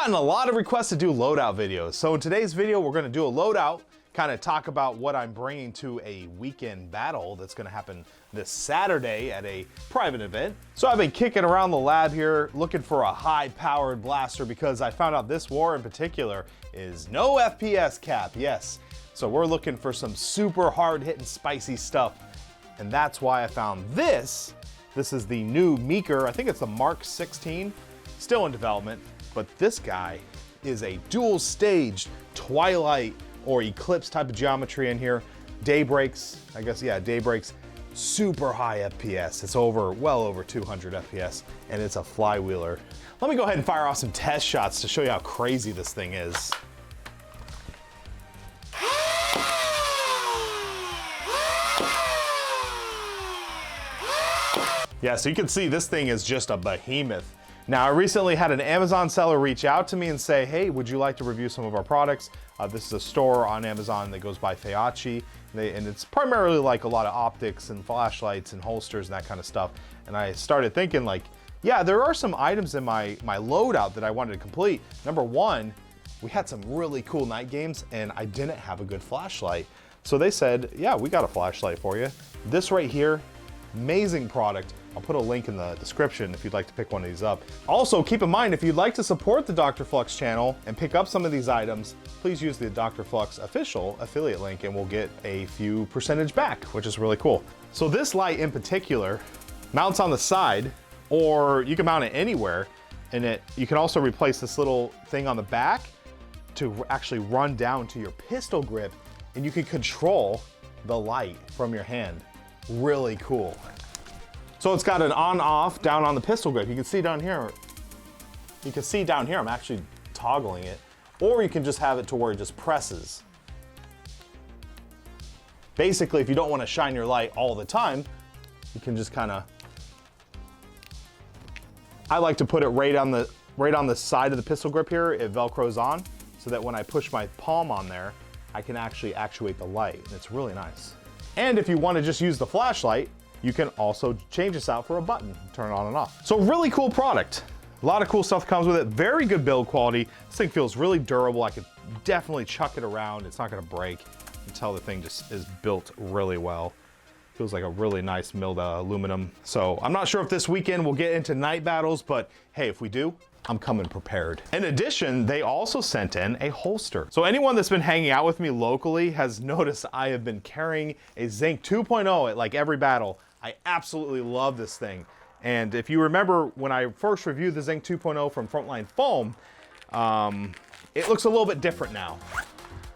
gotten a lot of requests to do loadout videos. So in today's video, we're gonna do a loadout, kind of talk about what I'm bringing to a weekend battle that's gonna happen this Saturday at a private event. So I've been kicking around the lab here, looking for a high-powered blaster because I found out this war in particular is no FPS cap, yes. So we're looking for some super hard-hitting spicy stuff. And that's why I found this. This is the new Meeker, I think it's the Mark 16, still in development. But this guy is a dual-staged Twilight or Eclipse type of geometry in here. Daybreaks, I guess, yeah, Daybreaks. Super high FPS. It's well over 200 FPS, and it's a flywheeler. Let me go ahead and fire off some test shots to show you how crazy this thing is. Yeah, so you can see this thing is just a behemoth. Now, I recently had an Amazon seller reach out to me and say, hey, would you like to review some of our products? This is a store on Amazon that goes by Feyachi, and it's primarily like a lot of optics and flashlights and holsters and that kind of stuff. And I started thinking like, yeah, there are some items in my loadout that I wanted to complete. Number one, we had some really cool night games and I didn't have a good flashlight. So they said, yeah, we got a flashlight for you. This right here, amazing product. I'll put a link in the description if you'd like to pick one of these up. Also, keep in mind, if you'd like to support the DrFlux channel and pick up some of these items, please use the DrFlux official affiliate link and we'll get a few percentage back, which is really cool. So this light in particular mounts on the side, or you can mount it anywhere, and you can also replace this little thing on the back to actually run down to your pistol grip, and you can control the light from your hand. Really cool. So it's got an on-off down on the pistol grip. You can see down here, I'm actually toggling it. Or you can just have it to where it just presses. Basically, if you don't want to shine your light all the time, you can just kind of, I like to put it right on the side of the pistol grip here. It Velcros on, so that when I push my palm on there, I can actually actuate the light, and it's really nice. And if you want to just use the flashlight, you can also change this out for a button, turn it on and off. So really cool product. A lot of cool stuff comes with it. Very good build quality. This thing feels really durable. I could definitely chuck it around. It's not gonna break. You can tell the thing just is built really well. Feels like a really nice milled aluminum. So I'm not sure if this weekend we'll get into night battles, but hey, if we do, I'm coming prepared. In addition, they also sent in a holster. So anyone that's been hanging out with me locally has noticed I have been carrying a Zinc 2.0 at like every battle. I absolutely love this thing. And if you remember when I first reviewed the Zinc 2.0 from Frontline Foam, it looks a little bit different now.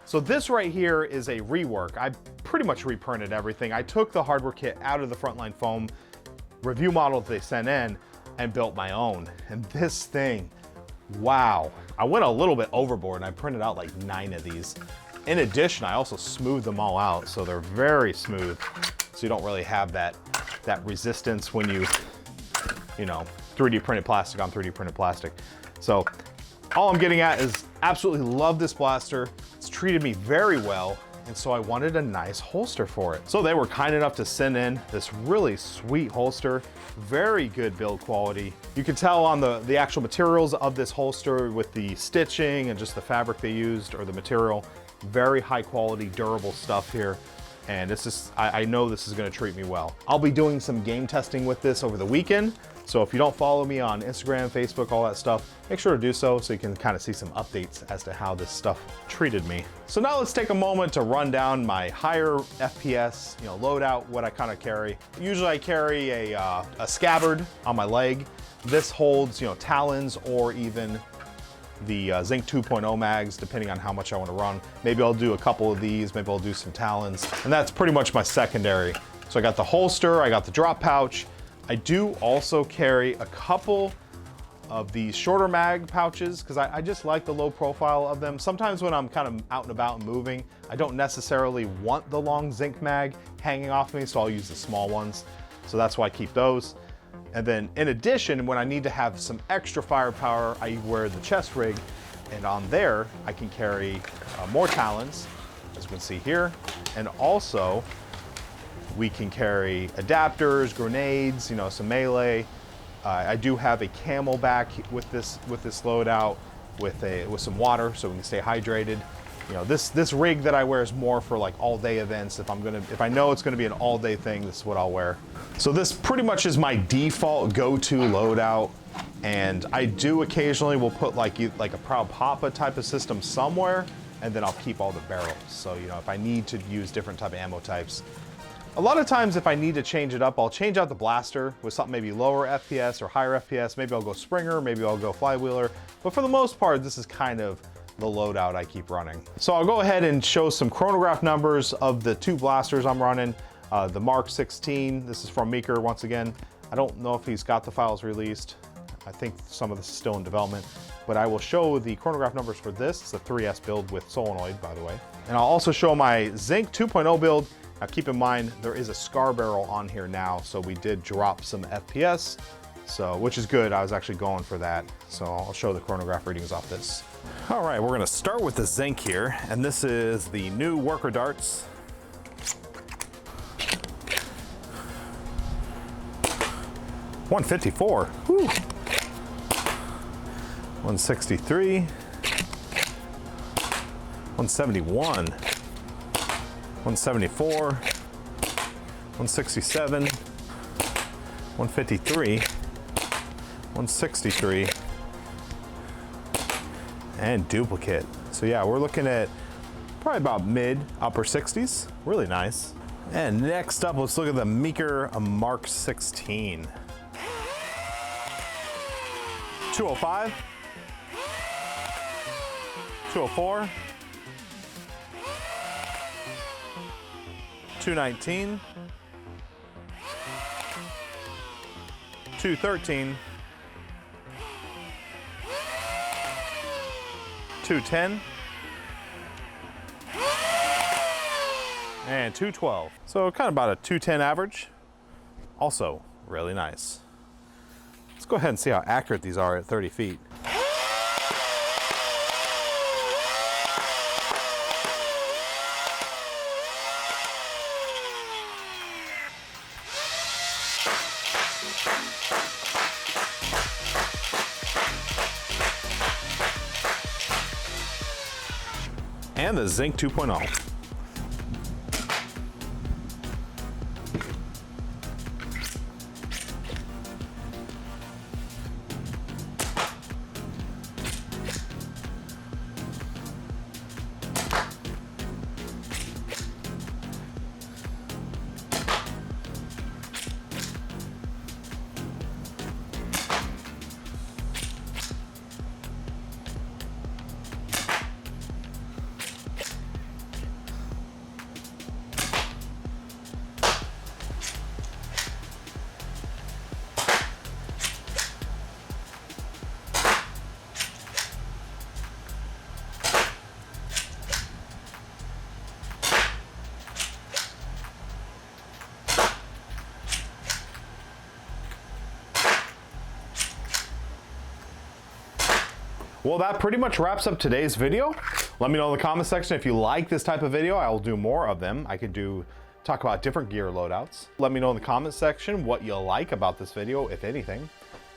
So this right here is a rework. I pretty much reprinted everything. I took the hardware kit out of the Frontline Foam review model that they sent in and built my own. And this thing, wow. I went a little bit overboard and I printed out like 9 of these. In addition, I also smoothed them all out, so they're very smooth. So you don't really have that resistance when you know, 3D printed plastic on 3D printed plastic. So all I'm getting at is absolutely love this blaster. It's treated me very well. And so I wanted a nice holster for it. So they were kind enough to send in this really sweet holster, very good build quality. You can tell on the actual materials of this holster with the stitching and just the fabric they used or the material, very high quality, durable stuff here. And it's just, I know this is gonna treat me well. I'll be doing some game testing with this over the weekend. So if you don't follow me on Instagram, Facebook, all that stuff, make sure to do so you can kind of see some updates as to how this stuff treated me. So now let's take a moment to run down my higher FPS, loadout, what I kind of carry. Usually I carry a scabbard on my leg. This holds, talons or even the Zinc 2.0 mags, depending on how much I want to run. Maybe I'll do a couple of these, maybe I'll do some talons, and that's pretty much my secondary. So I got the holster, I got the drop pouch. I do also carry a couple of these shorter mag pouches because I just like the low profile of them. Sometimes when I'm kind of out and about and moving, I don't necessarily want the long zinc mag hanging off me, so I'll use the small ones. So that's why I keep those. And then in addition, when I need to have some extra firepower, I wear the chest rig, and on there I can carry more talons, as you can see here, and also we can carry adapters, grenades, some melee. I do have a camel back with this loadout, with some water so we can stay hydrated. You know, this rig that I wear is more for like all day events. If I know it's gonna be an all day thing, this is what I'll wear. So this pretty much is my default go-to loadout. And I do occasionally will put like a Proud Papa type of system somewhere, and then I'll keep all the barrels. So, you know, if I need to use different type of ammo types. A lot of times if I need to change it up, I'll change out the blaster with something maybe lower FPS or higher FPS. Maybe I'll go Springer, maybe I'll go flywheeler. But for the most part, this is kind of the loadout I keep running. So I'll go ahead and show some chronograph numbers of the 2 blasters I'm running. The Mark 16, this is from Meeker once again. I don't know if he's got the files released. I think some of this is still in development, but I will show the chronograph numbers for this. It's a 3S build with solenoid, by the way. And I'll also show my Zinc 2.0 build. Now keep in mind, there is a scar barrel on here now, so we did drop some FPS, so which is good. I was actually going for that. So I'll show the chronograph readings off this. All right, we're gonna start with the Zinc here, and this is the new worker darts. $154. Whew. 163, 171, 174, 167, 153, 163, and duplicate. So yeah, we're looking at probably about mid, upper 60s. Really nice. And next up, let's look at the Meeker Mark 16. 205. 204, 219, 213, 210, and 212. So kind of about a 210 average. Also really nice. Let's go ahead and see how accurate these are at 30 feet. And the Zinc 2.0. Well, that pretty much wraps up today's video. Let me know in the comment section if you like this type of video. I will do more of them. I could talk about different gear loadouts. Let me know in the comment section what you like about this video, if anything.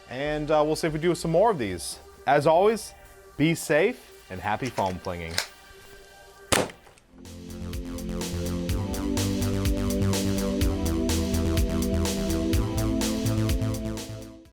And we'll see if we do some more of these. As always, be safe and happy foam flinging.